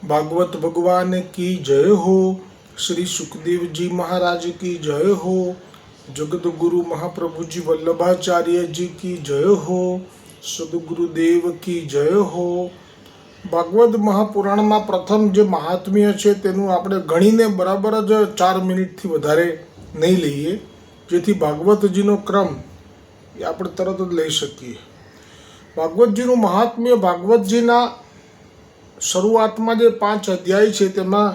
भागवत भगवान की जय हो। श्री सुखदेव जी महाराज की जय हो। जगत गुरु महाप्रभु जी वल्लभाचार्य जी की जय हो। सदगुरुदेव की जय हो। भागवत महापुराण में प्रथम जो महात्म्य है तेनु आपणे गणीने बराबर ज 4 मिनिट थी वधारे नहीं लईए, जेथी भागवतजीनो क्रम ए आपणे तरत ज लई सकीए। भागवतजीनुं महात्म्य भागवतजीना શરૂઆતમાં જે 5 અધ્યાય છે તેમાં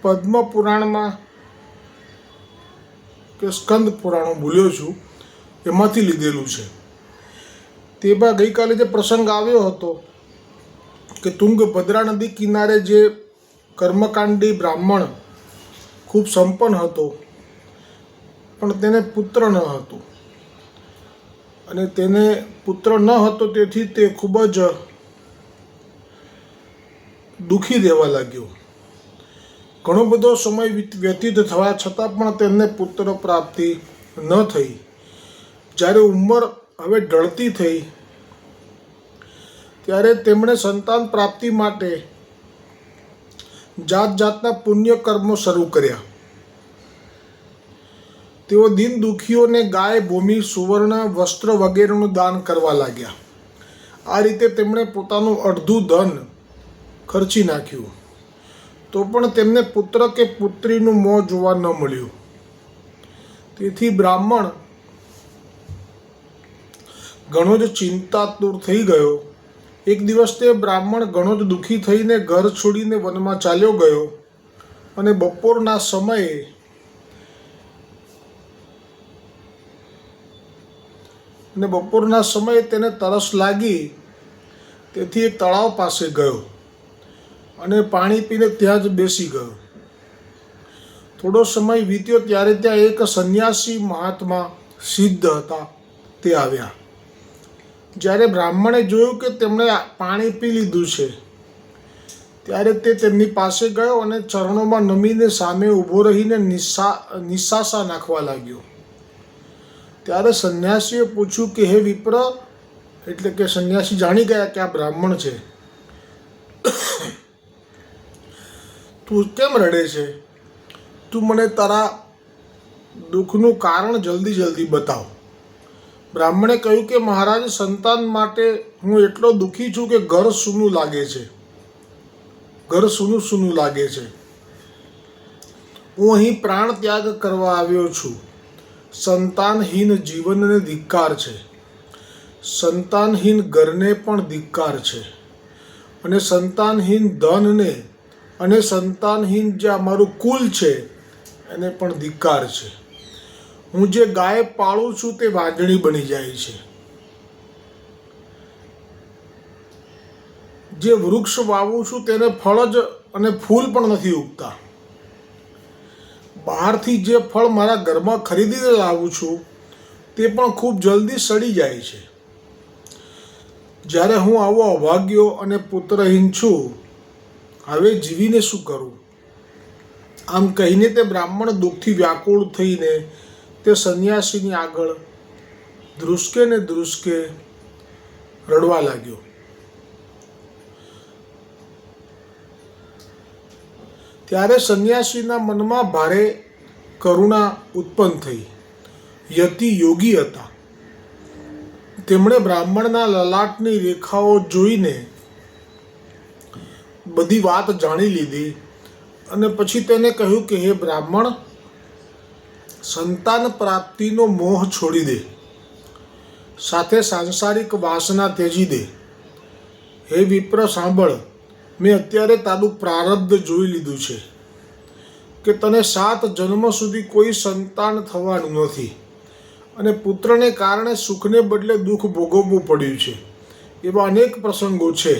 પદ્મ પુરાણમાં કે સ્કંદ પુરાણ હું ભૂલ્યો છું એમાંથી લીધેલું છે। તેમાં ગઈકાલે જે પ્રસંગ આવ્યો હતો કે તુંગભદ્રા નદી કિનારે જે કર્મકાંડી બ્રાહ્મણ ખૂબ સંપન્ન હતો પણ તેને પુત્ર ન હતો અને તેને પુત્ર ન હતો તેથી તે ખૂબ જ દુઃખી રહેવા લાગ્યો। ઘણો બધો સમય વ્યતીત થવા છતાં પણ તેમને પુત્ર પ્રાપ્તિ ન થઈ। જ્યારે ઉંમર હવે ઢળતી થઈ ત્યારે તેમણે સંતાન પ્રાપ્તિ માટે જાત જાતના પુણ્ય કર્મો શરૂ કર્યા। તેઓ દીન દુઃખીઓને ગાય, ભૂમિ, સુવર્ણ, વસ્ત્ર વગેરેનું દાન કરવા લાગ્યા। આ રીતે તેમણે પોતાનું અડધું ધન ખર્ચી નાખ્યું તો પણ તેમને પુત્ર કે પુત્રીનું મોં જોવા ન મળ્યું। તેથી બ્રાહ્મણ ઘણો જ ચિંતાતુર થઈ ગયો। એક દિવસ તે બ્રાહ્મણ ઘણો જ દુઃખી થઈને ઘર છોડીને વનમાં ચાલ્યો ગયો અને બપોરના સમયે તેને તરસ લાગી તેથી એક તળાવ પાસે ગયો અને પાણી પીને ત્યાં જ બેસી ગયો। થોડો સમય વીત્યો ત્યારે ત્યાં એક સંન્યાસી મહાત્મા સિદ્ધ હતા તે આવ્યા। જ્યારે બ્રાહ્મણે જોયું કે તેમણે પાણી પી લીધું છે ત્યારે તે તેમની પાસે ગયો અને ચરણોમાં નમીને સામે ઊભો રહીને નિશાસા નાખવા લાગ્યો। ત્યારે સંન્યાસીએ પૂછ્યું કે હે વિપ્ર, એટલે કે સંન્યાસી જાણી ગયા કે આ બ્રાહ્મણ છે, તું કેમ રડે છે? તું મને તારા દુઃખનું કારણ જલ્દી બતાવ। બ્રાહ્મણે કહ્યું કે મહારાજ, સંતાન માટે હું એટલો દુઃખી છું કે ઘર સૂનું લાગે છે। હું અહીં પ્રાણ ત્યાગ કરવા આવ્યો છું। સંતાનહીન જીવનને ધિક્કાર છે, સંતાનહીન ઘરને પણ ધિક્કાર છે અને સંતાનહીન ધનને અને સંતાનહીન જે અમારું કુલ છે એને પણ ધિક્કાર છે। હું જે ગાય પાળું છું તે વાંજણી બની જાય છે, જે વૃક્ષ વાવું છું તેને ફળ જ અને ફૂલ પણ નથી ઉગતા। બહારથી જે ફળ મારા ઘરમાં ખરીદીને લાવું છું તે પણ ખૂબ જલ્દી સડી જાય છે। જ્યારે હું આવો અભાગ્યો અને પુત્રહીન છું, હવે જીવીને શું કરું? આમ કહીને તે બ્રાહ્મણ દુઃખથી વ્યાકુળ થઈને તે સંન્યાસીની આગળ ધ્રુસકે રડવા લાગ્યો। ત્યારે સંન્યાસીના મનમાં ભારે કરુણા ઉત્પન્ન થઈ। યતિ યોગી હતા। તેમણે બ્રાહ્મણના લલાટની રેખાઓ જોઈને બધી વાત જાણી લીધી અને પછી તેને કહ્યું કે હે બ્રાહ્મણ, સંતાન પ્રાપ્તિનો મોહ છોડી દે, સાથે સાંસારિક વાસના ત્યજી દે। હે વિપ્ર, સાંભળ, મેં અત્યારે તારું પ્રારબ્ધ જોઈ લીધું છે કે તને 7 જન્મ સુધી કોઈ સંતાન થવાનું નથી અને પુત્રને કારણે સુખને બદલે દુઃખ ભોગવવું પડ્યું છે। એવા અનેક પ્રસંગો છે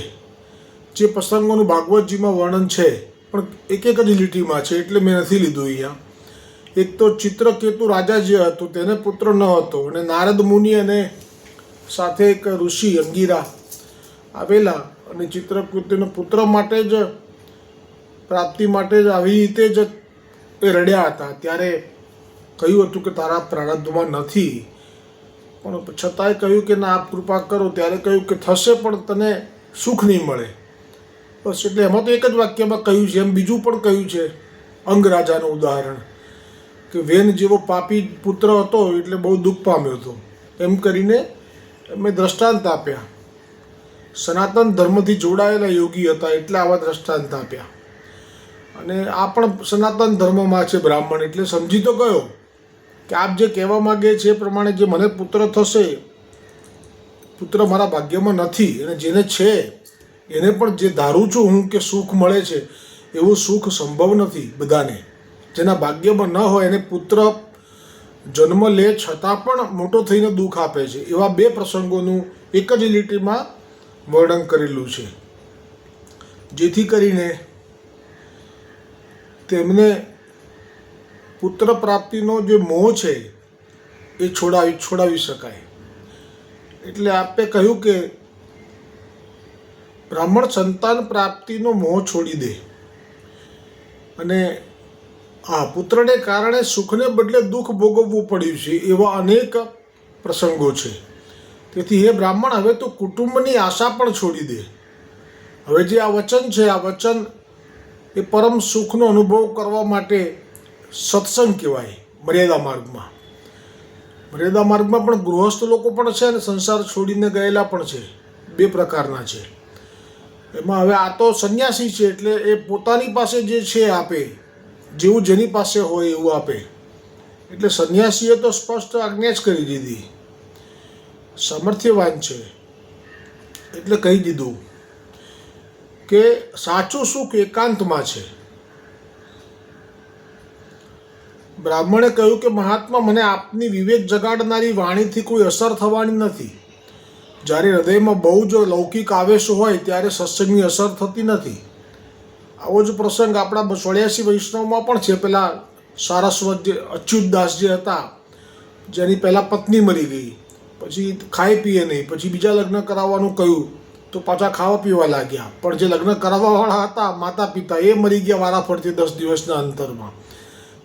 જે પ્રસંગોનું ભાગવતજીમાં વર્ણન છે પણ એક જ લીટીમાં છે એટલે મેં નથી લીધું અહીંયા। એક તો ચિત્રકેતુ રાજા જે હતો તેને પુત્ર ન હતો અને નારદ મુનિ અને સાથે એક ઋષિ અંગીરા આવેલા અને ચિત્રકેતુના પુત્ર માટે જ પ્રાપ્તિ માટે જ આવી રીતે જ એ રડ્યા હતા। ત્યારે કહ્યું હતું કે તારા પ્રારબ્ધમાં નથી, પણ છતાંય કહ્યું કે ના, આપ કૃપા કરો। ત્યારે કહ્યું કે થશે પણ તને સુખ નહીં મળે। બસ એટલે એમાં તો એક જ વાક્યમાં કહ્યું છે, એમ બીજું પણ કહ્યું છે. અંગરાજાનું ઉદાહરણ કે વેન જેવો પાપી પુત્ર હતો એટલે બહુ દુઃખ પામ્યો હતો, એમ કરીને એમને દ્રષ્ટાંત આપ્યા. સનાતન ધર્મથી જોડાયેલા યોગી હતા એટલે આવા દ્રષ્ટાંત આપ્યા. અને આ પણ સનાતન ધર્મમાં છે બ્રાહ્મણ, એટલે સમજી તો ગયો કે આપ જે કહેવા માગે છે એ પ્રમાણે જે મને પુત્ર થશે, પુત્ર મારા ભાગ્યમાં નથી, અને જેને છે એને પણ જે ધારું છું હું કે સુખ મળે છે એવું સુખ સંભવ નથી બધાને. જેના ભાગ્યમાં ન હોય એને પુત્ર જન્મ લે છતાં પણ મોટો થઈને દુઃખ આપે છે. એવા બે પ્રસંગોનું એક જ લીટીમાં વર્ણન કરેલું છે, જેથી કરીને તેમને પુત્ર પ્રાપ્તિનો જે મોહ છે એ છોડાવી શકાય. એટલે આપે કહ્યું કે બ્રાહ્મણ સંતાન પ્રાપ્તિનો મોહ છોડી દે, અને આ પુત્રને કારણે સુખને બદલે દુઃખ ભોગવવું પડ્યું છે એવા અનેક પ્રસંગો છે. તેથી હે બ્રાહ્મણ, હવે તો કુટુંબની આશા પણ છોડી દે. હવે જે આ વચન છે, આ વચન એ પરમ સુખનો અનુભવ કરવા માટે સત્સંગ કહેવાય. મર્યાદા માર્ગમાં પણ ગૃહસ્થ લોકો પણ છે અને સંસાર છોડીને ગયેલા પણ છે, બે પ્રકારના છે. એમાં હવે આ તો સંન્યાસી છે એટલે એ પોતાની પાસે જે છે આપે, જેવું જેની પાસે હોય એવું આપે. એટલે સંન્યાસીએ તો સ્પષ્ટ આજ્ઞા જ કરી દીધી. સામર્થ્યવાન છે એટલે કહી દીધું કે સાચું સુખ એકાંતમાં છે. બ્રાહ્મણે કહ્યું કે મહાત્મા, મને આપની વિવેક જગાડનારી વાણીથી કોઈ અસર થવાની નથી. જ્યારે હૃદયમાં બહુ જ લૌકિક આવેશ હોય ત્યારે સત્સંગની અસર થતી નથી. આવો જ પ્રસંગ આપણા 84 વૈષ્ણવમાં પણ છે. પેલા સારસ્વત જે અચ્યુતદાસ જે હતા, જેની પહેલાં પત્ની મરી ગઈ, પછી ખાઈ પીએ નહીં, પછી બીજા લગ્ન કરાવવાનું કહ્યું તો પાછા ખાવા પીવા લાગ્યા. પણ જે લગ્ન કરાવવાવાળા હતા માતા પિતા, એ મરી ગયા વારાફરતી 10 દિવસના અંતરમાં.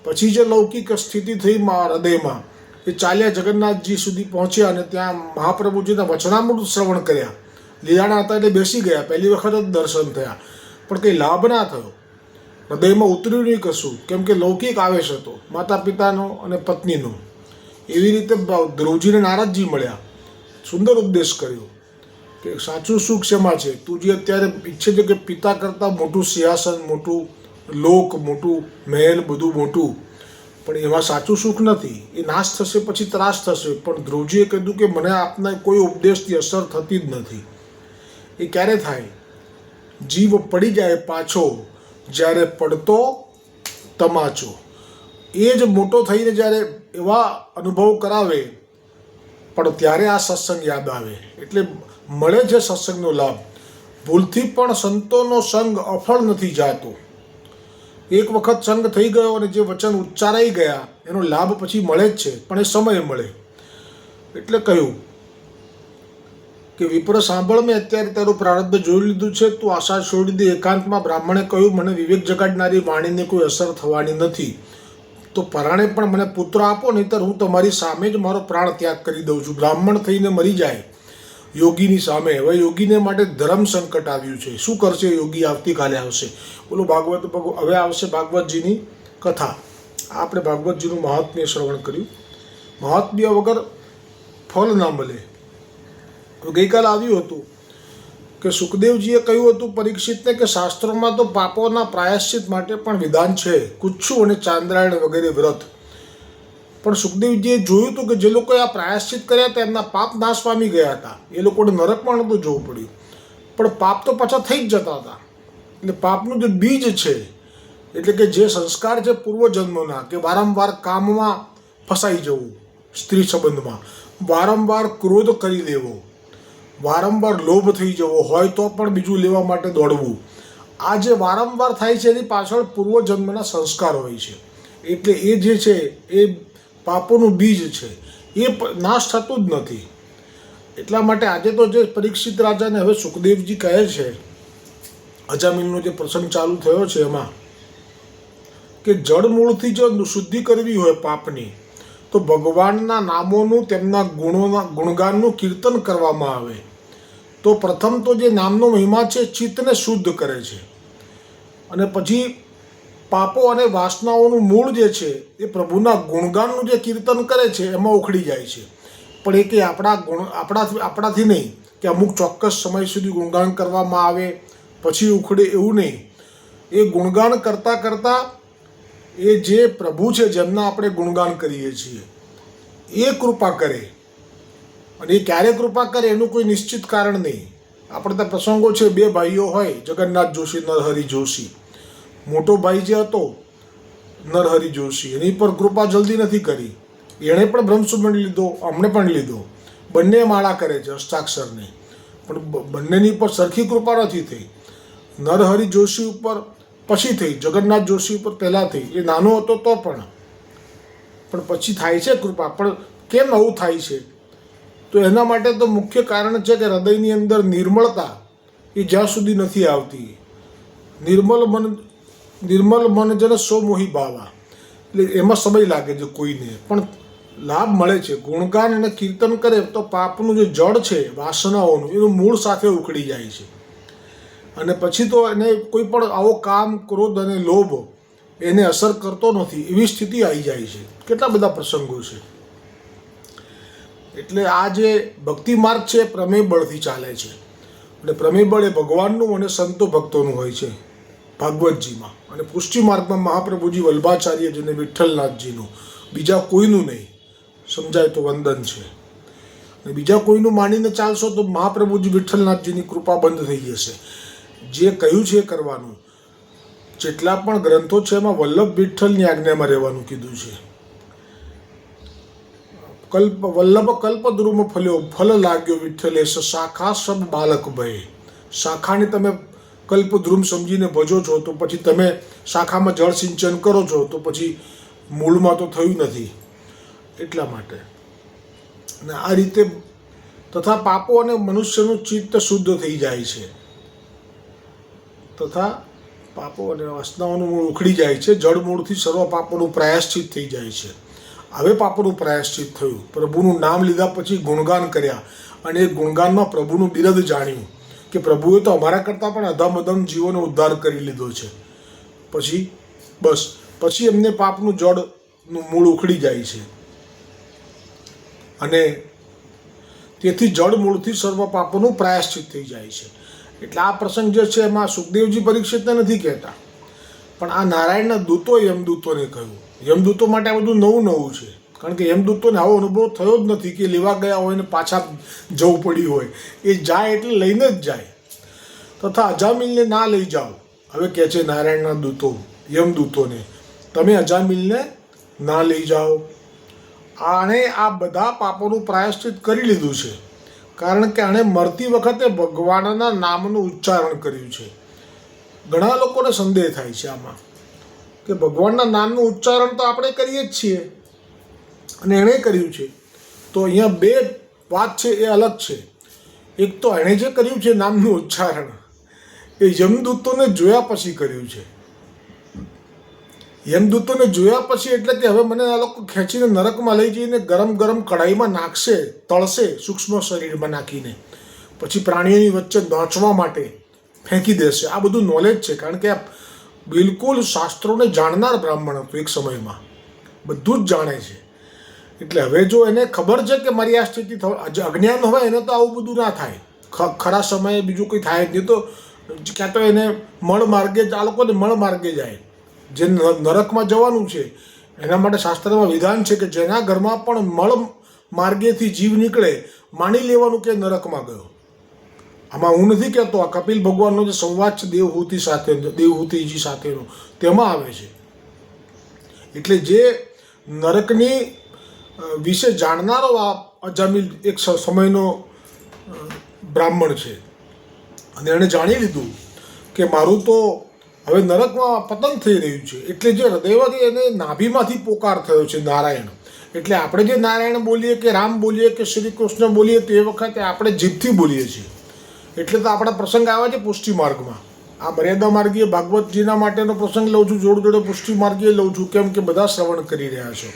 પછી જે લૌકિક સ્થિતિ થઈ હૃદયમાં, એ ચાલ્યા જગન્નાથજી સુધી પહોંચ્યા અને ત્યાં મહાપ્રભુજીના વચનામૃત શ્રવણ કર્યા. લીલાણા હતા એટલે બેસી ગયા, પહેલી વખત જ દર્શન થયા, પણ કંઈ લાભ ના થયો. હૃદયમાં ઉતર્યું નહીં કશું, કેમ કે લૌકિક આવેશ હતો માતા પિતાનો અને પત્નીનો. એવી રીતે ધ્રુવજીને નારદજી મળ્યા, સુંદર ઉપદેશ કર્યો કે સાચું સુખ શેમાં છે. તું જે અત્યારે ઈચ્છે છે કે પિતા કરતાં મોટું સિંહાસન, મોટું લોક, મોટું મહેલ, બધું મોટું, પણ એમાં સાચું સુખ નથી. એ નાશ થશે પછી ત્રાસ થશે. પણ ધ્રુવજીએ કીધું કે મને આપના કોઈ ઉપદેશથી અસર થતી જ નથી. એ ક્યારે થાય? જીવ પડી જાય પાછો જ્યારે પડતો તમાચો. એ જ મોટો થઈને જ્યારે એવા અનુભવ કરાવે, પણ ત્યારે આ સત્સંગ યાદ આવે. એટલે મળે છે સત્સંગનો લાભ. ભૂલથી પણ સંતોનો સંગ અફળ નથી જાતો. એક વખત સંગ થઈ ગયો અને જે વચન ઉચ્ચારાઈ ગયા એનો લાભ પછી મળે જ છે, પણ એ સમય મળે. એટલે કહ્યું કે વિપ્ર સાંભળ, મેં અત્યારે તારું પ્રારબ્ધ જોઈ લીધું છે, તું આશા છોડી દે. એકાંતમાં બ્રાહ્મણે કહ્યું, મને વિવેક જગાડનારી વાણીને કોઈ અસર થવાની નથી, તો પરાણે પણ મને પુત્ર આપો, નહીંતર હું તમારી સામે જ મારો પ્રાણ ત્યાગ કરી દઉં છું. બ્રાહ્મણ થઈને મરી જાય યોગીની સામે. હવે યોગીને માટે ધર્મ સંકટ આવ્યું છે. શું કરશે યોગી? આવતીકાલે આવશે. બોલો ભાગવત. હવે આવશે ભાગવતજીની કથા. આપણે ભાગવતજીનું મહાત્મ્ય શ્રવણ કર્યું. મહાત્મ્ય વગર ફળ ના મળે. તો ગઈકાલે આવ્યું હતું કે સુખદેવજીએ કહ્યું હતું પરીક્ષિતને કે શાસ્ત્રોમાં તો પાપોના પ્રાયશ્ચિત માટે પણ વિધાન છે, કુચ્છુ અને ચાંદ્રાયણ વગેરે વ્રત. પણ સુખદેવજીએ જોયું હતું કે જે લોકોએ આ પ્રાયશ્ચિત કર્યા હતા એમના પાપ નાશ પામી ગયા હતા. એ લોકોને નરકમાં નહોતું જોવું પડ્યું, પણ પાપ તો પાછા થઈ જ જતા હતા. એટલે પાપનું જે બીજ છે, એટલે કે જે સંસ્કાર છે પૂર્વજન્મોના, કે વારંવાર કામમાં ફસાઈ જવું, સ્ત્રી સંબંધમાં વારંવાર ક્રોધ કરી લેવો, વારંવાર લોભ થઈ જવો હોય તો પણ બીજું લેવા માટે દોડવું, આ જે વારંવાર થાય છે એની પાછળ પૂર્વજન્મના સંસ્કાર હોય છે. એટલે એ જે છે એ પાપોનું બીજ છે, એ નાશ થતું જ નથી. એટલા માટે આજે તો જે પરીક્ષિત રાજાને હવે સુખદેવજી કહે છે, અજામિલનો જે પ્રસંગ ચાલુ થયો છે એમાં, કે જળમૂળથી જો શુદ્ધિ કરવી હોય પાપની, તો ભગવાનના નામોનું, તેમના ગુણગાનનું કીર્તન કરવામાં આવે. તો પ્રથમ તો જે નામનો મહિમા છે ચિત્તને શુદ્ધ કરે છે, અને પછી પાપો અને વાસનાઓનું મૂળ જે છે એ પ્રભુના ગુણગાનનું જે કીર્તન કરે છે એમાં ઉખડી જાય છે. પણ એ કે આપણાથી નહીં કે અમુક ચોક્કસ સમય સુધી ગુણગાન કરવામાં આવે પછી ઉખડે, એવું નહીં. એ ગુણગાન કરતાં કરતાં એ જે પ્રભુ છે જેમના આપણે ગુણગાન કરીએ છીએ એ કૃપા કરે. અને એ ક્યારે કૃપા કરે એનું કોઈ નિશ્ચિત કારણ નહીં. આપણે ત્યાં પ્રસંગો છે, 2 ભાઈઓ હોય, જગન્નાથ જોશી, નરહરિ જોશી. મોટો ભાઈ જે હતો નરહરિ જોશી, એની પર કૃપા જલ્દી નથી કરી. એણે પણ બ્રહ્મસુમન લીધો, અમને પણ લીધો, બંને માળા કરે છે હસ્તાક્ષરની, પણ બંનેની પર સરખી કૃપા નથી થઈ. નરહરિ જોશી ઉપર પછી થઈ, જગન્નાથ જોશી ઉપર પહેલાં થઈ. એ નાનો હતો તો પણ પછી થાય છે કૃપા. પણ કેમ આવું થાય છે? તો એના માટે તો મુખ્ય કારણ છે કે હૃદયની અંદર નિર્મળતા એ જ્યાં સુધી નથી આવતી. નિર્મલ મન જન સો મોહી ભાવા, એટલે એમાં સમય લાગે છે કોઈને, પણ લાભ મળે છે. ગુણગાન અને કીર્તન કરે તો પાપનું જે જળ છે વાસનાઓનું, એનું મૂળ સાથે ઉખડી જાય છે. અને પછી તો એને કોઈ પણ આવો કામ, ક્રોધ અને લોભ એને અસર કરતો નથી, એવી સ્થિતિ આવી જાય છે. કેટલા બધા પ્રસંગો છે. એટલે આ જે ભક્તિ માર્ગ છે એ પ્રમેય બળથી ચાલે છે. અને પ્રમેય બળ એ ભગવાનનું અને સંતો ભક્તોનું હોય છે ભાગવતજીમાં. અને પુષ્ટિ માર્ગમાં મહાપ્રભુજી વલ્ભાચાર્યજી અને વિઠ્ઠલનાથજીનું, બીજા કોઈનું નહીં. સમજાય તો વંદન છે. અને બીજા કોઈનું માનીને ચાલશો તો મહાપ્રભુજી વિઠ્ઠલનાથજીની કૃપા બંધ થઈ જશે. જે કહ્યું છે એ કરવાનું. જેટલા પણ ગ્રંથો છે એમાં વલ્લભ વિઠ્ઠલની આજ્ઞામાં રહેવાનું કીધું છે. વલ્લભ કલ્પદ્રુમ ફલ્યો, ફલ લાગ્યો વિઠ્ઠલે, શાખા સબ બાલક ભય. શાખાને તમે કલ્પદ્રુમ સમજીને ભજો છો તો પછી તમે શાખામાં જળ સિંચન કરો છો તો પછી મૂળમાં તો થયું નથી. એટલા માટે અને આ રીતે તથા પાપો અને મનુષ્યનું ચિત્ત શુદ્ધ થઈ જાય છે. તથા પાપો અને વાસનાઓનું મૂળ ઉખડી જાય છે. જળ મૂળથી સર્વ પાપોનું પ્રાયશ્ચિત થઈ જાય છે. હવે પાપોનું પ્રાયશ્ચિત થયું. પ્રભુનું નામ લીધા પછી ગુણગાન કર્યા અને એ ગુણગાનમાં પ્રભુનું બિરદ જાણ્યું કે પ્રભુએ તો અમારા કરતાં પણ અધમ જીવોનો ઉદ્ધાર કરી લીધો છે. પછી એમને પાપનું જળનું મૂળ ઉખડી જાય છે. અને તેથી જળ મૂળથી સર્વ પાપોનું પ્રાયશ્ચિત થઈ જાય છે. એટલે આ પ્રસંગ જે છે એમાં સુખદેવજી પરીક્ષિતને નથી કહેતા, પણ આ નારાયણના દૂતો યમદૂતોને કહ્યું. યમદૂતો માટે આ બધું નવું છે, કારણ કે યમદૂતોને આવો અનુભવ થયો જ નથી કે લેવા ગયા હોય ને પાછા જવું પડ્યું હોય. એ જાય એટલે લઈને જ જાય. તથા અજામિલને ના લઈ જાઓ. હવે કહે છે નારાયણના દૂતો યમદૂતોને, તમે અજામિલને ના લઈ જાઓ. આણે આ બધા પાપોનું પ્રાયશ્ચિત કરી લીધું છે, કારણ કે આણે મરતી વખતે ભગવાનના નામનું ઉચ્ચારણ કર્યું છે. ઘણા લોકોને સંદેહ થાય છે આમાં કે ભગવાનના નામનું ઉચ્ચારણ તો આપણે કરીએ જ છીએ અને એણે કર્યું છે. તો અહીંયા 2 વાત છે એ અલગ છે. એક તો એણે જે કર્યું છે નામનું ઉચ્ચારણ એ યમદૂતોને જોયા પછી કર્યું છે. યમદૂતોને જોયા પછી એટલે કે હવે મને આ લોકો ખેંચીને નરકમાં લઈ જઈને ગરમ કઢાઈમાં નાખશે, તળશે, સૂક્ષ્મ શરીરમાં નાખીને, પછી પ્રાણીઓની વચ્ચે નાચવા માટે ફેંકી દેશે. આ બધું નોલેજ છે, કારણ કે આ બિલકુલ શાસ્ત્રોને જાણનાર બ્રાહ્મણ હતો એક સમયમાં, બધું જ જાણે છે. એટલે હવે જો એને ખબર છે કે મારી આ સ્થિતિ અજ્ઞાન હોય એને તો આવું બધું ના થાય. ખરા સમયે બીજું કંઈ થાય જ નહીં. તો ક્યાં તો એને મળ માર્ગે જ, આ લોકોને મળ માર્ગે જાય. જે નરકમાં જવાનું છે એના માટે શાસ્ત્રમાં વિધાન છે કે જેના ઘરમાં પણ મળ માર્ગેથી જીવ નીકળે માની લેવાનું કે નરકમાં ગયો. આમાં હું નથી કહેતો, આ કપિલ ભગવાનનો જે સંવાદ છે દેવહૂતિજી સાથેનો તેમાં આવે છે. એટલે જે નરકની વિશે જાણનારો આ અજામિલ એક સમયનો બ્રાહ્મણ છે અને એણે જાણી લીધું કે મારું તો હવે નરકમાં પતન થઈ રહ્યું છે. એટલે જે હૃદયમાંથી એને નાભીમાંથી પોકાર થયો છે નારાયણ. એટલે આપણે જે નારાયણ બોલીએ કે રામ બોલીએ કે શ્રી કૃષ્ણ બોલીએ તે વખતે આપણે જીભથી બોલીએ છીએ. એટલે તો આપણા પ્રસંગ આવ્યા છે પુષ્ટિ માર્ગમાં. આ મર્યાદા માર્ગીય ભાગવતજીના માટેનો પ્રસંગ લઉં છું, જોડે પુષ્ટિ માર્ગીય લઉં છું, કેમ કે બધા શ્રવણ કરી રહ્યા છો.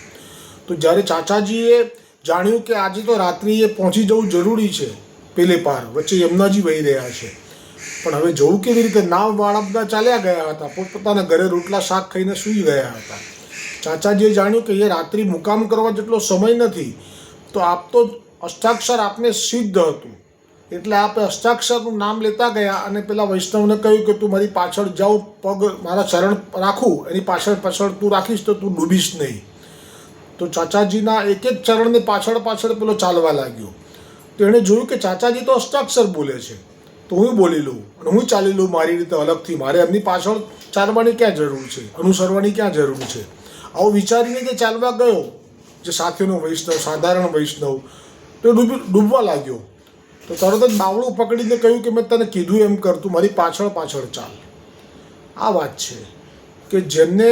તો જ્યારે ચાચાજીએ જાણ્યું કે આજે તો રાત્રિએ પહોંચી જવું જરૂરી છે પેલે પાર વચ્ચે યમુનાજી વહી રહ્યા છે. પણ હવે જવું કેવી રીતે? નાવવાળા બધા ચાલ્યા ગયા હતા, પોતપોતાના ઘરે રોટલા શાક ખાઈને સૂઈ ગયા હતા. ચાચાજીએ જાણ્યું કે એ રાત્રિ મુકામ કરવા જેટલો સમય નથી, તો આપ તો અષ્ટાક્ષર આપને સિદ્ધ હતું, એટલે આપે અષ્ટાક્ષરનું નામ લેતા ગયા અને પેલા વૈષ્ણવને કહ્યું કે તું મારી પાછળ જાઉં, પગ મારા ચરણ રાખું, એની પાછળ પાછળ તું રાખીશ તો તું ડૂબીશ નહીં. તો ચાચાજીના એક એક ચરણની પાછળ પાછળ પેલો ચાલવા લાગ્યો. તો એણે જોયું કે ચાચાજી તો અષ્ટાક્ષર બોલે છે, તો હું બોલી લઉં અને હું ચાલી લઉં મારી રીતે અલગથી. મારે એમની પાછળ ચાલવાની ક્યાં જરૂર છે, અનુસરવાની ક્યાં જરૂર છે? આવું વિચારીને જે ચાલવા ગયો, જે સાથેનો વૈષ્ણવ, સાધારણ વૈષ્ણવ, તો ડૂબવા લાગ્યો. તો તરત જ બાવળું પકડીને કહ્યું કે મેં તને કીધું એમ કર, તું મારી પાછળ પાછળ ચાલ. આ વાત છે કે જેમને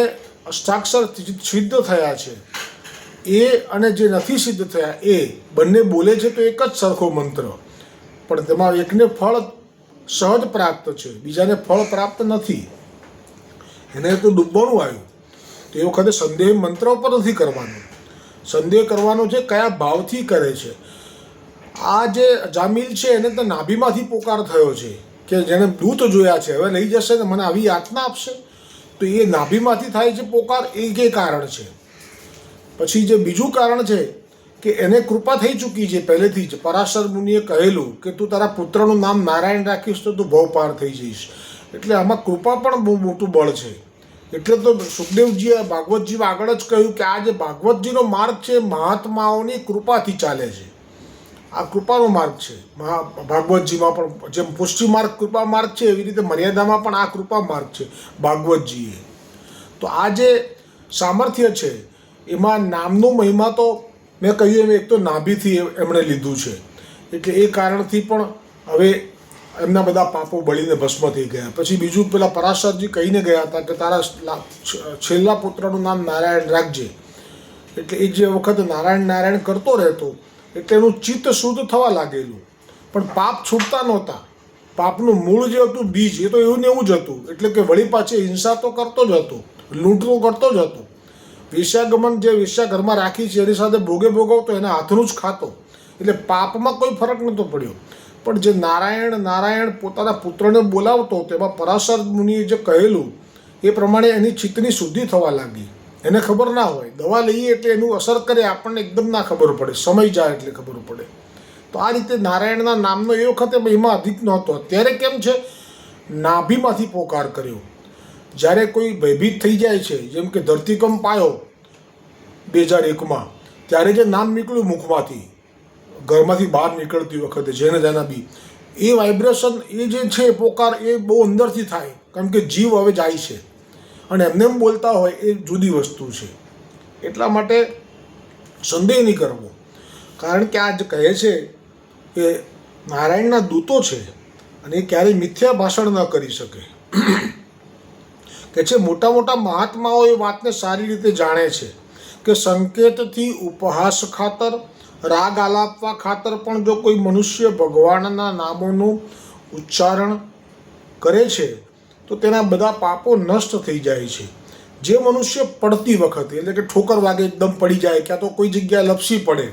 અષ્ટાક્ષર સિદ્ધ થયા છે એ અને જે નથી સિદ્ધ થયા એ બંને બોલે છે તો એક જ સરખો મંત્ર, પણ તેમાં એકને ફળ સહજ પ્રાપ્ત છે, બીજાને ફળ પ્રાપ્ત નથી. એને તો ડૂબવાનું આવ્યું. તો એ વખતે સંદેહ મંત્ર ઉપર નથી કરવાનો, સંદેહ કરવાનો છે કયા ભાવથી કરે છે. આ જે જામીલ છે એને તો નાભીમાંથી પોકાર થયો છે કે જેણે દૂત જોયા છે, હવે લઈ જશે ને મને આવી યાતના આપશે, તો એ નાભીમાંથી થાય છે પોકાર, એ કારણ છે. પછી જે બીજું કારણ છે કે એને કૃપા થઈ ચૂકી છે પહેલેથી જ. પરાશર મુનિએ કહેલું કે તું તારા પુત્રનું નામ નારાયણ રાખીશ તો તું ભવ પાર થઈ જઈશ, એટલે આમાં કૃપા પણ બહુ મોટું બળ છે. એટલે તો સુખદેવજીએ ભાગવતજીમાં આગળ જ કહ્યું કે આ જે ભાગવતજીનો માર્ગ છે મહાત્માઓની કૃપાથી ચાલે છે. આ કૃપાનો માર્ગ છે. ભાગવતજીમાં પણ જેમ પુષ્ટિ માર્ગ કૃપા માર્ગ છે, એવી રીતે મર્યાદામાં પણ આ કૃપા માર્ગ છે ભાગવતજીએ. તો આ જે સામર્થ્ય છે એમાં નામનો મહિમા તો મેં કહ્યું એમ એક તો નાભીથી એમણે લીધું છે, એટલે એ કારણથી પણ હવે એમના બધા પાપો બળીને ભસ્મ થઈ ગયા. પછી બીજું પેલા પરાશરજી કહીને ગયા હતા કે તારા છેલ્લા પુત્રનું નામ નારાયણ રાખજે, એટલે એ જે વખત નારાયણ નારાયણ કરતો રહેતો એટલે એનું ચિત્ત શુદ્ધ થવા લાગેલું, પણ પાપ છૂટતા નહોતા. પાપનું મૂળ જે હતું બીજ, એ તો એવું ને એવું જ હતું, એટલે કે વળી પાછી હિંસા તો કરતો જ હતો, લૂંટતો કરતો જ હતો. વેશ્યાગમન જે વેશ્યા ઘરમાં રાખી છે એની સાથે ભોગે ભોગવતો, એના હાથનું જ ખાતો, એટલે પાપમાં કોઈ ફરક નહોતો પડ્યો. પણ જે નારાયણ નારાયણ પોતાના પુત્રને બોલાવતો, તેમાં પરાશર મુનિએ જે કહેલું એ પ્રમાણે એની ચિત્તની શુદ્ધિ થવા લાગી. એને ખબર ના હોય, દવા લઈએ એટલે એનું અસર કરે આપણને એકદમ ના ખબર પડે, સમય જાય એટલે ખબર પડે. તો આ રીતે નારાયણના નામનો એ વખતે મહિમા અધિક નહોતો. અત્યારે કેમ છે, નાભીમાંથી પોકાર કર્યો. જ્યારે કોઈ ભયભીત થઈ જાય છે, જેમ કે ધરતીકંપ આવ્યો 2001માં, ત્યારે જે નામ નીકળ્યું મુખમાંથી, ઘરમાંથી બહાર નીકળતી વખતે જેને જાના બી, એ વાઇબ્રેશન, એ જે છે પોકાર, એ બહુ અંદરથી થાય, કારણ કે જીવ હવે જાય છે અને એમને એમ બોલતા હોય એ જુદી વસ્તુ છે. એટલા માટે સંદેહ નહીં કરવો, કારણ કે આ જે કહે છે એ નારાયણના દૂતો છે અને એ ક્યારેય મિથ્યા ભાષણ ન કરી શકે. કે છે મોટા મોટા મહાત્માઓ એ વાતને સારી રીતે જાણે છે કે સંકેતથી ઉપહાસ ખાતર, રાગ આલાપવા ખાતર પણ જો કોઈ મનુષ્ય ભગવાનના નામોનું ઉચ્ચારણ કરે છે તો તેના બધા પાપો નષ્ટ થઈ જાય છે. જે મનુષ્ય પડતી વખતે, એટલે કે ઠોકર વાગે એકદમ પડી જાય, ક્યાં તો કોઈ જગ્યાએ લપસી પડે,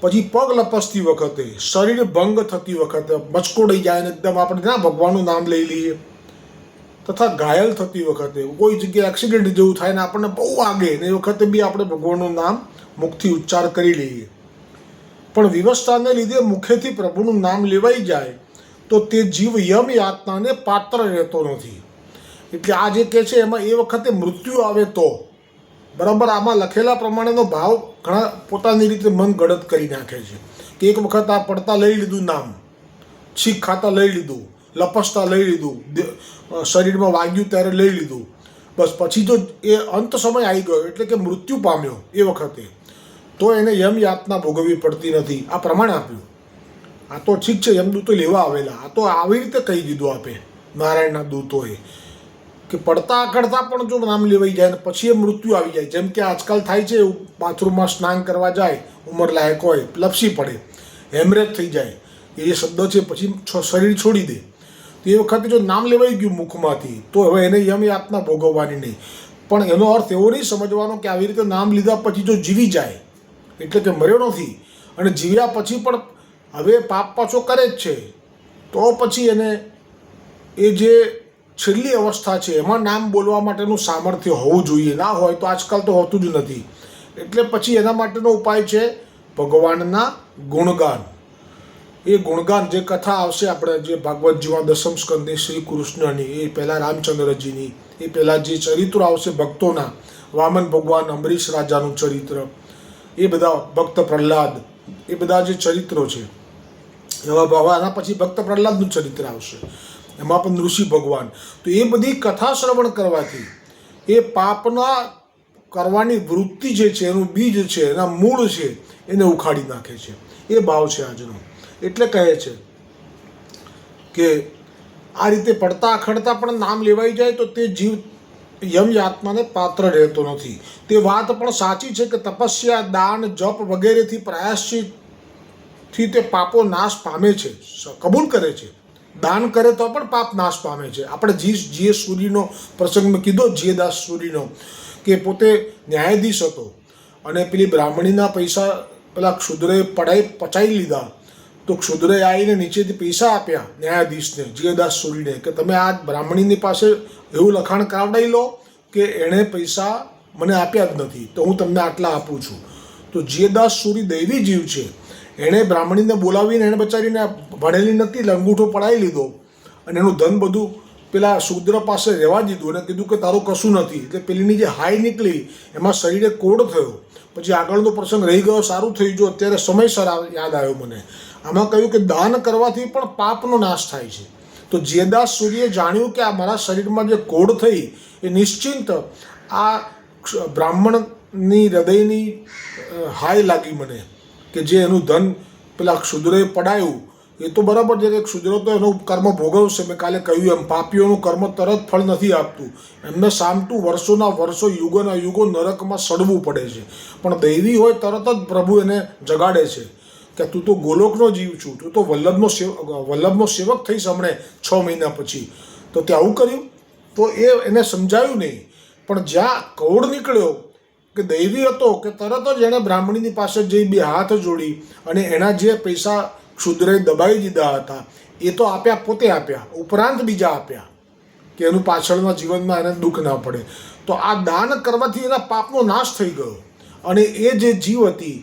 પછી પગ લપસતી વખતે, શરીર ભંગ થતી વખતે, મચકોડાઈ જાય ને એકદમ આપણે ના ભગવાનનું નામ લઈ લઈએ, તથા ઘાયલ થતી વખતે, કોઈ જગ્યાએ એક્સિડન્ટ જેવું થાય ને આપણને બહુ વાગે ને એ વખતે બી આપણે ભગવાનનું નામ મુખથી ઉચ્ચાર કરી લઈએ, પણ વિવસ્થાને લીધે મુખેથી પ્રભુનું નામ લેવાઈ જાય તો તે જીવ યમ યાતનાને પાત્ર રહેતો નથી. એટલે આ જે કહે છે એમાં એ વખતે મૃત્યુ આવે તો બરાબર આમાં લખેલા પ્રમાણેનો ભાવ ઘણા પોતાની રીતે મન ગળત કરી નાખે છે કે એક વખત આ પડતા લઈ લીધું નામ, છીક ખાતા લઈ લીધું, લપસતા લઈ લીધું, શરીરમાં વાગ્યું ત્યારે લઈ લીધું, બસ પછી જો એ અંત સમય આવી ગયો એટલે કે મૃત્યુ પામ્યો એ વખતે, તો એને યમ યાતના ભોગવવી પડતી નથી. આ પ્રમાણ આપ્યું. આ તો ઠીક છે, યમદૂતો લેવા આવેલા, આ તો આવી રીતે કહી દીધું આપે નારાયણના દૂતોએ કે પડતા આકડતા પણ જો નામ લેવાઈ જાય ને પછી એ મૃત્યુ આવી જાય, જેમ કે આજકાલ થાય છે એવું, બાથરૂમમાં સ્નાન કરવા જાય, ઉંમરલાયક હોય, લપસી પડે, હેમરેજ થઈ જાય, એ શબ્દ છે, પછી શરીર છોડી દે, તો એ વખતે જો નામ લેવાઈ ગયું મુખમાંથી તો હવે એને યમ યાતના ભોગવવાની નહીં. પણ એનો અર્થ એવો નહીં સમજવાનો કે આવી રીતે નામ લીધા પછી જો જીવી જાય એટલે કે મર્યો નથી, અને જીવ્યા પછી પણ હવે પાપ પાછો કરે જ છે, તો પછી એને એ જે છેલ્લી અવસ્થા છે એમાં નામ બોલવા માટેનું સામર્થ્ય હોવું જોઈએ. ના હોય તો આજકાલ તો હોતું જ નથી. એટલે પછી એના માટેનો ઉપાય છે ભગવાનના ગુણગાન. એ ગુણગાન જે કથા આવશે આપણે જે ભાગવતજીમાં દસમ સ્કંદની શ્રી કૃષ્ણની, એ પહેલાં રામચંદ્રજીની, એ પહેલાં જે ચરિત્રો આવશે ભક્તોના, વામન ભગવાન, અમરીશ રાજાનું ચરિત્ર, એ બધા ભક્ત પ્રહલાદ, એ બધા જે ચરિત્રો છે એવા આના પછી ભક્ત પ્રહલાદનું ચરિત્ર આવશે, એમાં પણ ઋષિ ભગવાન. તો એ બધી કથા શ્રવણ કરવાથી એ પાપના કરવાની વૃત્તિ જે છે, એનું બીજ છે, એના મૂળ છે, એને ઉખાડી નાખે છે. એ ભાવ છે આજનો. એટલે કહે છે કે આ રીતે પડતા અખડતા પણ નામ લેવાઈ જાય તો તે જીવ યમ યાતનાને પાત્ર રહેતો નથી. તે વાત પણ સાચી છે કે તપસ્યા, દાન, જપ વગેરેથી પ્રયાસથી તે પાપો નાશ પામે છે, કબૂલ કરે છે. દાન કરે તો પણ પાપ નાશ પામે છે. આપણે જીએ સૂરીનો પ્રસંગ મેં કીધો, જીએદાસ સૂરીનો, કે પોતે ન્યાયાધીશ હતો અને પેલી બ્રાહ્મણીના પૈસા પેલા ક્ષુદ્રએ પચાવી લીધા, તો ક્ષુદ્રએ આવીને નીચેથી પૈસા આપ્યા ન્યાયાધીશને, જીએદાસ સૂરીને, કે તમે આ બ્રાહ્મણીની પાસે એવું લખાણ કરાવડાવી લો કે એણે પૈસા મને આપ્યા જ નથી, તો હું તમને આટલા આપું છું. તો જીએદાસ સૂરી દૈવી જીવ છે. એણે બ્રાહ્મણીને બોલાવીને એણે બચારીને ભણેલી નથી, અંગૂઠો પડાવી લીધો અને એનું ધન બધું પેલા શૂદ્ર પાસે રહેવા દીધું અને કીધું કે તારું કશું નથી. એટલે પેલીની જે હાય નીકળી એમાં શરીરે કોડ થયો. પછી આગળનો પ્રસંગ રહી ગયો, સારું થઈ ગયો, અત્યારે સમયસર યાદ આવ્યો મને. આમાં કહ્યું કે દાન કરવાથી પણ પાપનો નાશ થાય છે. તો જીએદાસ સૂરીએ જાણ્યું કે આ મારા શરીરમાં જે કોડ થઈ એ નિશ્ચિંત આ બ્રાહ્મણની હૃદયની હાય લાગી મને, કે જે એનું ધન પેલા ક્ષુદ્રએ પડાયું. એ તો બરાબર છે કે ક્ષુદ્ર તો એનું કર્મ ભોગવશે. મેં કાલે કહ્યું એમ, પાપીઓનું કર્મ તરત ફળ નથી આપતું. એમને સામટું વર્ષોના વર્ષો, યુગોના યુગો નરકમાં સડવું પડે છે. પણ દૈવી હોય તરત જ પ્રભુ એને જગાડે છે કે તું તો ગોલોકનો જીવ છું, તું તો વલ્લભનો સેવક થઈશ હમણે 6 મહિના પછી. તો તે આવું કર્યું તો એને સમજાયું નહીં. પણ જ્યાં કૌડ નીકળ્યો કે દૈવી હતો કે તરત જ એણે બ્રાહ્મણીની પાસે જઈ 2 હાથ જોડી અને એના જે પૈસા ક્ષુદ્રએ દબાવી દીધા હતા એ તો આપ્યા, પોતે આપ્યા, ઉપરાંત બીજા આપ્યા, કે એનું પાછળના જીવનમાં એને દુઃખ ના પડે. તો આ દાન કરવાથી એના પાપનો નાશ થઈ ગયો. અને એ જે જીવ હતી,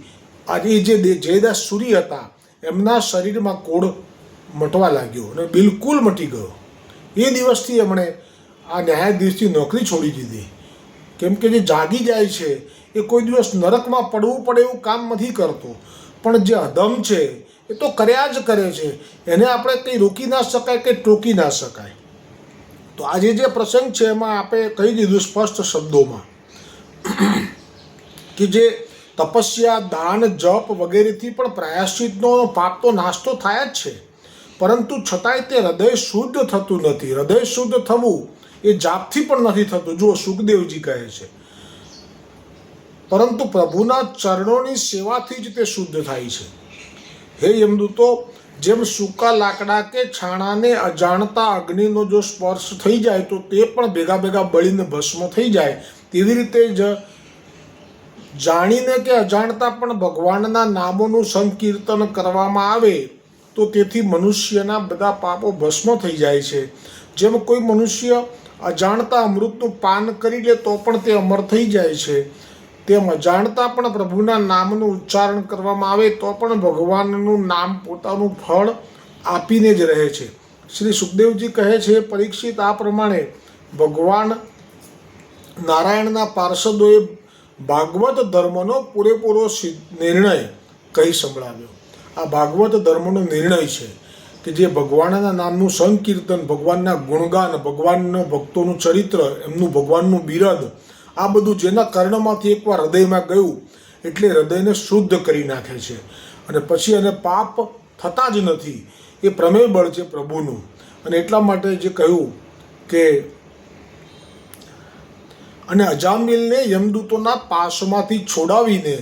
આજે જે જયદાસ સૂરી હતા, એમના શરીરમાં કોડ મટવા લાગ્યો અને બિલકુલ મટી ગયો. એ દિવસથી એમણે આ ન્યાયાધીશથી નોકરી છોડી દીધી. કેમ કે જે જાગી જાય છે એ કોઈ દિવસ નરકમાં પડવું પડે એવું કામ નથી કરતો. પણ જે અધમ છે એ તો કર્યા જ કરે છે. એને આપણે કંઈ રોકી ના શકાય કે ટોકી ના શકાય. તો આજે જે પ્રસંગ છે એમાં આપણે કહી દીધું સ્પષ્ટ શબ્દોમાં કે જે તપસ્યા, દાન, જપ વગેરેથી પણ પ્રાયશ્ચિતનો પાપ તો નાશ તો થાય જ છે, પરંતુ છતાંય તે હૃદય શુદ્ધ થતું નથી. હૃદય શુદ્ધ થવું એ જાપથી પણ નથી થતું. જુઓ, સુખદેવજી કહે છે, પરંતુ પ્રભુના ચરણોની સેવાથી જ તે શુદ્ધ થાય છે. હે યમદૂતો, જેમ સૂકા લાકડા કે છાણાને અજાણતા અગ્નિનો જો સ્પર્શ થઈ જાય તો તે પણ ભેગા ભેગા બળીને ભસ્મ થઈ જાય, તેવી રીતે જ જાણીને કે અજાણતા પણ ભગવાનના નામોનું સંકીર્તન કરવામાં આવે તો તેથી મનુષ્યના બધા પાપો ભસ્મ થઈ જાય છે. જેમ કોઈ મનુષ્ય અજાણતા અમૃતનું પાન કરી લે તો પણ તે અમર થઈ જાય છે, તેમ અજાણતા પણ પ્રભુના નામનું ઉચ્ચારણ કરવામાં આવે તો પણ ભગવાનનું નામ પોતાનું ફળ આપીને જ રહે છે. શ્રી સુખદેવજી કહે છે, પરીક્ષિત, આ પ્રમાણે ભગવાન નારાયણના પાર્ષદોએ ભાગવત ધર્મનો પૂરેપૂરો નિર્ણય કહી સંભળાવ્યો. આ ભાગવત ધર્મનો નિર્ણય છે કે જે ભગવાનના નામનું સંકીર્તન, ભગવાનના ગુણગાન, ભગવાનના ભક્તોનું ચરિત્ર, એમનું ભગવાનનું બિરદ, આ બધું જેના કર્ણમાંથી એકવાર હૃદયમાં ગયું એટલે હૃદયને શુદ્ધ કરી નાખે છે અને પછી એને પાપ થતા જ નથી. એ પ્રમેય બળ છે પ્રભુનું. અને એટલા માટે જે કહ્યું કે અને અજામિલને યમદૂતોના પાશમાંથી છોડાવીને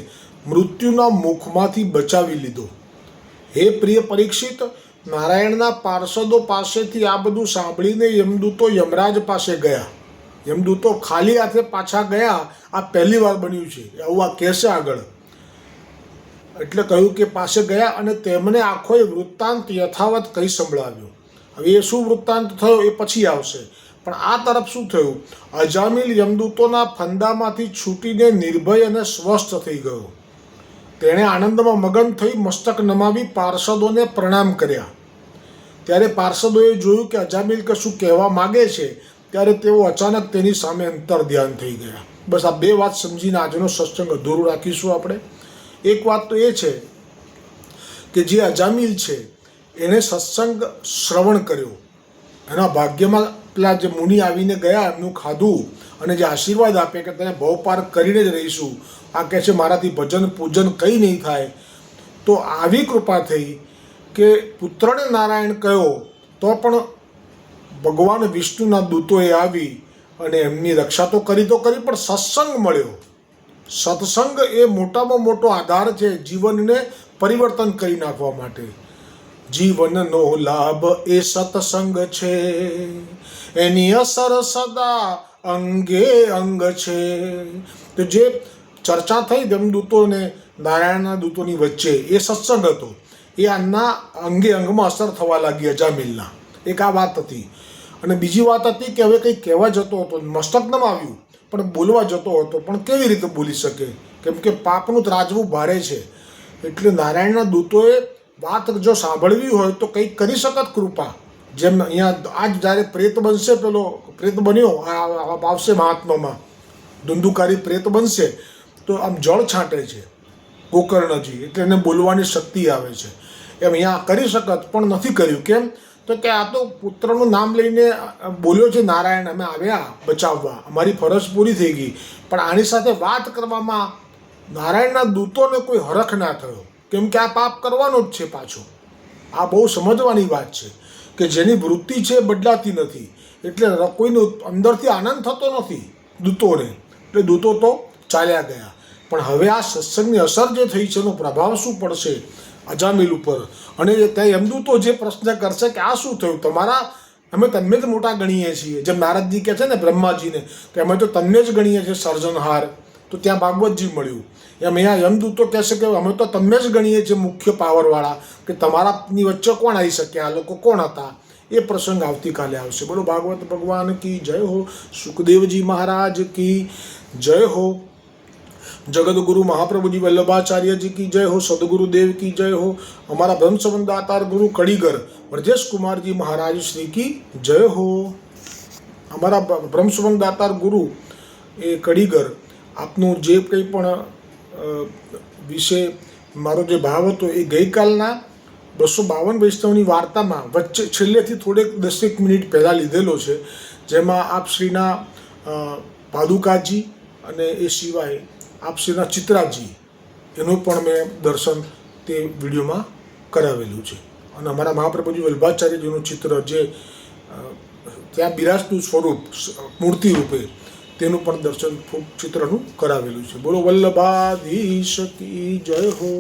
મૃત્યુના મુખમાંથી બચાવી લીધો. હે પ્રિય પરીક્ષિત, નારાયણના પાર્ષદો પાસેથી આ બધું સાંભળીને યમદૂતો યમરાજ પાસે ગયા. યમદૂતો ખાલી હાથે પાછા ગયા. આ પહેલી વાર બન્યું છે, આવું આ કહેશે આગળ. એટલે કહ્યું કે પાસે ગયા અને તેમને આખો એ વૃત્તાંત યથાવત કહી સંભળાવ્યું. હવે એ શું વૃત્તાંત થયો એ પછી આવશે, પણ આ તરફ શું થયું? અજામિલ યમદૂતોના ફંદામાંથી છૂટીને નિર્ભય અને સ્વસ્થ થઈ ગયો. તેણે આનંદમાં મગન થઈ મસ્તક નમાવી પાર્ષદોને પ્રણામ કર્યા. ત્યારે પાર્ષદોએ જોયું કે અજામિલ કશું કહેવા માગે છે, ત્યારે તેઓ અચાનક તેની સામે અંતર ધ્યાન થઈ ગયા. બસ આ બે વાત સમજીને આજનો સત્સંગ અધૂરું રાખીશું આપણે. એક વાત તો એ છે કે જે અજામિલ છે એણે સત્સંગ શ્રવણ કર્યો, એના ભાગ્યમાં પેલા જે મુનિ આવીને ગયા એમનું ખાધું અને જે આશીર્વાદ આપે કે તને ભવ પાર કરીને જ રહીશું, આ કહે છે મારાથી ભજન પૂજન કંઈ નહીં થાય. તો આવી કૃપા થઈ કે પુત્રને નારાયણ કહ્યો તો પણ ભગવાન વિષ્ણુના દૂતોએ આવી અને એમની રક્ષા તો કરી પણ સત્સંગ મળ્યો. સત્સંગ એ મોટામાં મોટો આધાર છે જીવનને પરિવર્તન કરી નાખવા માટે. જીવનનો લાભ એ સત્સંગ છે, એની અસર સદા અંગે અંગ છે. તો જે ચર્ચા થઈ જમદૂતોને નારાયણના દૂતોની વચ્ચે એ સત્સંગ હતો, એ આના અંગે અંગમાં અસર થવા લાગી અજામિલના. એક આ વાત હતી. અને બીજી વાત હતી કે હવે કંઈ કહેવા જતો હતો, મસ્તક ન આવ્યું પણ બોલવા જતો હતો, પણ કેવી રીતે બોલી શકે? કેમ કે પાપનું ત્રાજવું ભારે છે. એટલે નારાયણના દૂતોએ વાત જો સાંભળવી હોય તો કંઈક કરી શકત કૃપા. જેમ અહીંયા આજ જ્યારે પ્રેત બનશે, પેલો પ્રેત બન્યો આવશે મહાત્મામાં, ધુંધુકારી પ્રેત બનશે તો આમ જળ છાંટે છે ગોકર્ણજી, એટલે એને બોલવાની શક્તિ આવે છે. એમ અહીંયા કરી શકત પણ નથી કર્યું. કેમ? તો કે આ તો પુત્રનું નામ લઈને બોલ્યો છે નારાયણ, અમે આવ્યા બચાવવા, અમારી ફરજ પૂરી થઈ ગઈ. પણ આની સાથે વાત કરવામાં નારાયણના દૂતોને કોઈ હરખ ના થયો, કેમ કે આ પાપ કરવાનો જ છે પાછો. આ બહુ સમજવાની વાત છે કે જેની વૃત્તિ છે બદલાતી નથી, એટલે કોઈનો અંદરથી આનંદ થતો નથી દૂતોને, એટલે દૂતો તો ચાલ્યા ગયા. પણ હવે આ સત્સંગની અસર જે થઈ છે એનો પ્રભાવ શું પડશે અજામિલ ઉપર? અને ત્યાં યમદૂતો જે પ્રશ્ન કરશે કે આ શું થયું તમારા, અમે તમને જ મોટા ગણીએ છીએ, જેમ નારદજી કહે છે ને બ્રહ્માજીને કે અમે તો તમને જ ગણીએ છીએ સર્જનહાર. તો ત્યાં ભાગવતજી મળ્યું. એમ અહીંયા યમદૂતો કહેશે કે અમે તો તમને જ ગણીએ છીએ મુખ્ય પાવરવાળા, કે તમારાની વચ્ચે કોણ આવી શકે, આ લોકો કોણ હતા? એ પ્રસંગ આવતીકાલે આવશે. બોલો ભાગવત ભગવાન કી જય હો, સુખદેવજી મહારાજ કી જય હો, જગદગુરુ મહાપ્રભુજી વલ્લભાચાર્યજી કી જય હો, સદગુરુદેવ કી જય હો, અમારા બ્રહ્મસંબંધ દાતાર ગુરુ કડીગર વ્રજેશ કુમારજી મહારાજ શ્રી કી જય હો. અમારા બ્રહ્મસંબંધ દાતાર ગુરુ એ કડીગર, આપનું જે કંઈ પણ વિશે મારો જે ભાવ હતો એ ગઈકાલના 252 વૈષ્ણવની વાર્તામાં વચ્ચે છેલ્લેથી થોડેક 10 મિનિટ પહેલાં લીધેલો છે, જેમાં આપ શ્રીના પાદુકાજી અને એ સિવાય આપ શ્રીના ચિત્રાજી એનું પણ મેં દર્શન તે વિડીયોમાં કરાવેલું છે. અને અમારા મહાપ્રભુજી વલ્લભાચાર્યજીનું ચિત્ર જે ત્યાં બિરાજતું સ્વરૂપ મૂર્તિ રૂપે તેનું પણ દર્શન ચિત્રનું કરાવેલું છે. બોલો વલ્લભાધીશ કી જય હો.